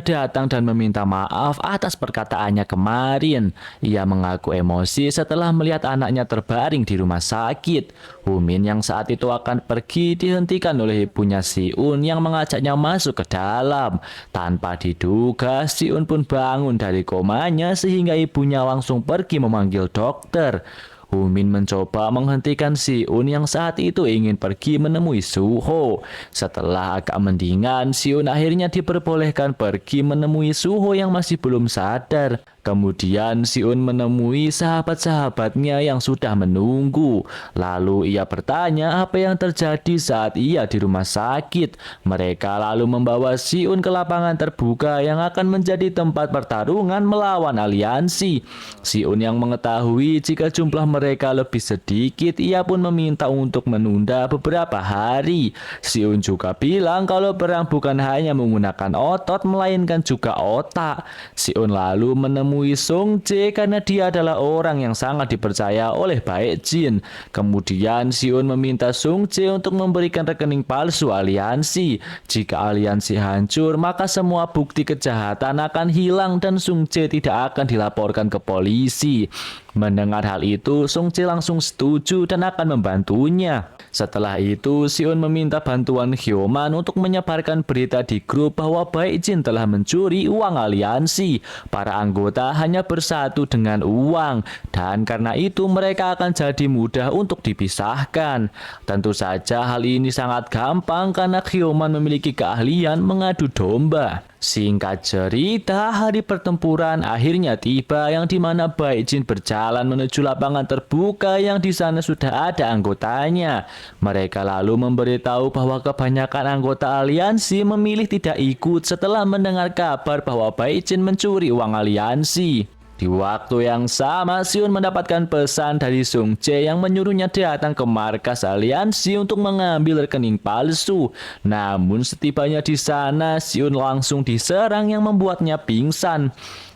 datang dan meminta maaf atas perkataannya kemarin. Ia mengaku emosi setelah melihat anaknya terbaring di rumah sakit. Humin yang saat itu akan pergi dihentikan oleh ibunya Si-un yang mengajaknya masuk ke dalam. Tanpa diduga, Si-un pun bangun dari komanya sehingga ibunya langsung pergi memanggil dokter. Humin mencoba menghentikan Si-un yang saat itu ingin pergi menemui Suho. Setelah agak mendingan, Si-un akhirnya diperbolehkan pergi menemui Suho yang masih belum sadar. Kemudian Si-un menemui sahabat-sahabatnya yang sudah menunggu. Lalu ia bertanya apa yang terjadi saat ia di rumah sakit. Mereka lalu membawa Si-un ke lapangan terbuka yang akan menjadi tempat pertarungan melawan aliansi. Si-un yang mengetahui jika jumlah mereka lebih sedikit, ia pun meminta untuk menunda beberapa hari. Si-un juga bilang kalau perang bukan hanya menggunakan otot, melainkan juga otak. Si-un lalu menemui Song-jae karena dia adalah orang yang sangat dipercaya oleh Baekjin. Kemudian Si-un meminta Song-jae untuk memberikan rekening palsu aliansi. Jika aliansi hancur, maka semua bukti kejahatan akan hilang dan Song-jae tidak akan dilaporkan ke polisi. Mendengar hal itu, Song-jae langsung setuju dan akan membantunya. Setelah itu, Si-un meminta bantuan Hyoman untuk menyebarkan berita di grup bahwa Baekjin telah mencuri uang aliansi. Para anggota hanya bersatu dengan uang, dan karena itu mereka akan jadi mudah untuk dipisahkan. Tentu saja hal ini sangat gampang karena Hyoman memiliki keahlian mengadu domba. Singkat cerita, hari pertempuran akhirnya tiba yang dimana Baekjin berjalan menuju lapangan terbuka yang di sana sudah ada anggotanya. Mereka lalu memberitahu bahwa kebanyakan anggota aliansi memilih tidak ikut setelah mendengar kabar bahwa Baekjin mencuri uang aliansi. Di waktu yang sama, Si-un mendapatkan pesan dari Song-jae yang menyuruhnya datang ke markas aliansi untuk mengambil rekening palsu. Namun setibanya di sana, Si-un langsung diserang yang membuatnya pingsan.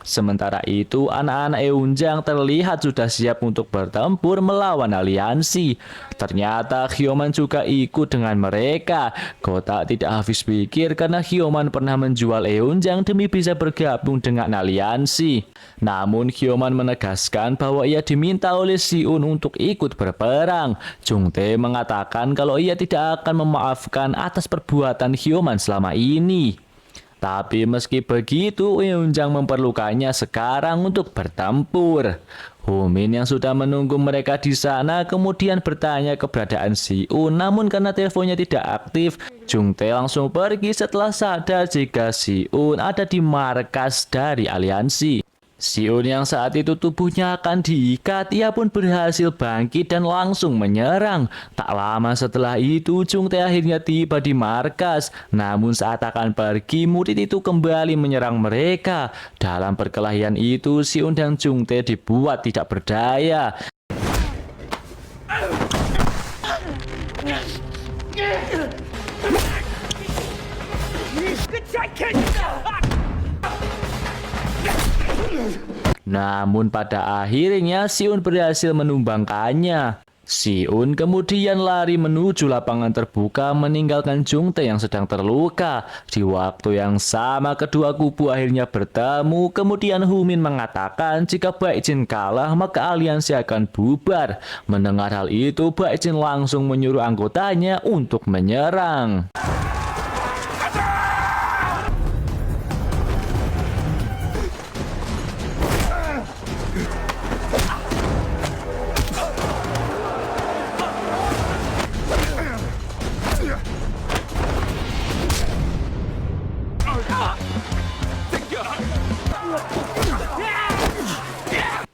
Sementara itu, anak-anak Eunjang terlihat sudah siap untuk bertempur melawan aliansi. Ternyata Hyoman juga ikut dengan mereka. Kotak tidak habis pikir karena Hyoman pernah menjual Eunjang demi bisa bergabung dengan aliansi. Namun Hyoman menegaskan bahwa ia diminta oleh Si-un untuk ikut berperang. Jung-tae mengatakan kalau ia tidak akan memaafkan atas perbuatan Hyoman selama ini. Tapi meski begitu, Eunjang memerlukannya sekarang untuk bertempur. Humin yang sudah menunggu mereka di sana kemudian bertanya keberadaan Si-un, namun karena teleponnya tidak aktif, Jung-tae langsung pergi setelah sadar jika Si-un ada di markas dari aliansi. Si-un yang saat itu tubuhnya akan diikat, ia pun berhasil bangkit dan langsung menyerang. Tak lama setelah itu, Jung-tae akhirnya tiba di markas. Namun saat akan pergi, murid itu kembali menyerang mereka. Dalam perkelahian itu, Si-un dan Jung-tae dibuat tidak berdaya. Namun pada akhirnya Si-un berhasil menumbangkannya. Si-un kemudian lari menuju lapangan terbuka meninggalkan Jung-tae yang sedang terluka. Di waktu yang sama kedua kubu akhirnya bertemu. Kemudian Humin mengatakan jika Baekjin kalah maka aliansi akan bubar. Mendengar hal itu, Baekjin langsung menyuruh anggotanya untuk menyerang.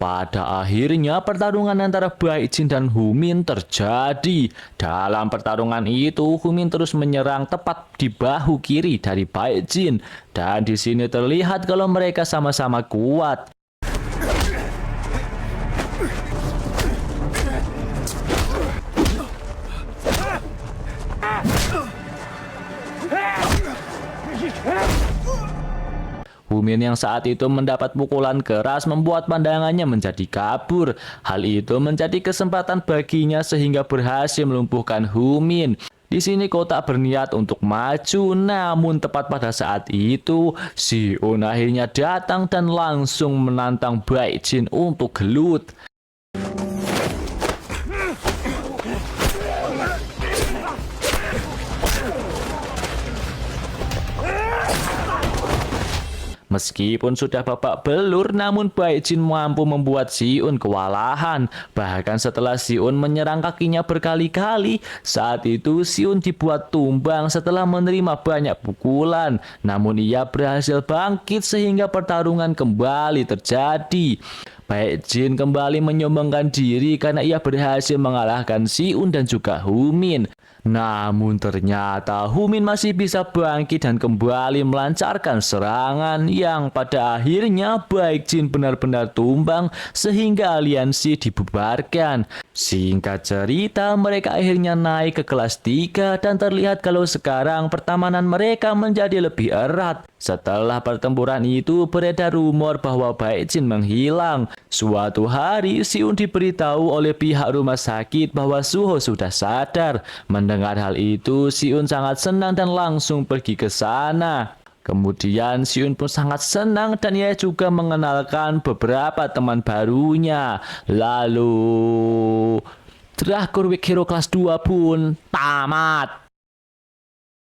Pada akhirnya pertarungan antara Baekjin dan Humin terjadi. Dalam pertarungan itu, Humin terus menyerang tepat di bahu kiri dari Baekjin. Dan di sini terlihat kalau mereka sama-sama kuat. Humin yang saat itu mendapat pukulan keras membuat pandangannya menjadi kabur. Hal itu menjadi kesempatan baginya sehingga berhasil melumpuhkan Humin. Di sini Kota berniat untuk maju, namun tepat pada saat itu, Sion akhirnya datang dan langsung menantang Baekjin untuk gelut. Meskipun sudah babak belur, namun Baekjin mampu membuat Sion kewalahan. Bahkan setelah Sion menyerang kakinya berkali-kali, saat itu Sion dibuat tumbang setelah menerima banyak pukulan. Namun ia berhasil bangkit sehingga pertarungan kembali terjadi. Baekjin kembali menyombongkan diri karena ia berhasil mengalahkan Sion dan juga Humin. Namun ternyata Humin masih bisa bangkit dan kembali melancarkan serangan yang pada akhirnya Baekjin benar-benar tumbang sehingga aliansi dibubarkan. Singkat cerita, mereka akhirnya naik ke kelas 3 dan terlihat kalau sekarang pertemanan mereka menjadi lebih erat. Setelah pertempuran itu beredar rumor bahwa Baekjin menghilang. Suatu hari Sion diberitahu oleh pihak rumah sakit bahwa Suho sudah sadar. Mendengar hal itu, Sion sangat senang dan langsung pergi ke sana. Kemudian Sion pun sangat senang dan ia juga mengenalkan beberapa teman barunya. Lalu Drakor Week Hero kelas 2 pun tamat.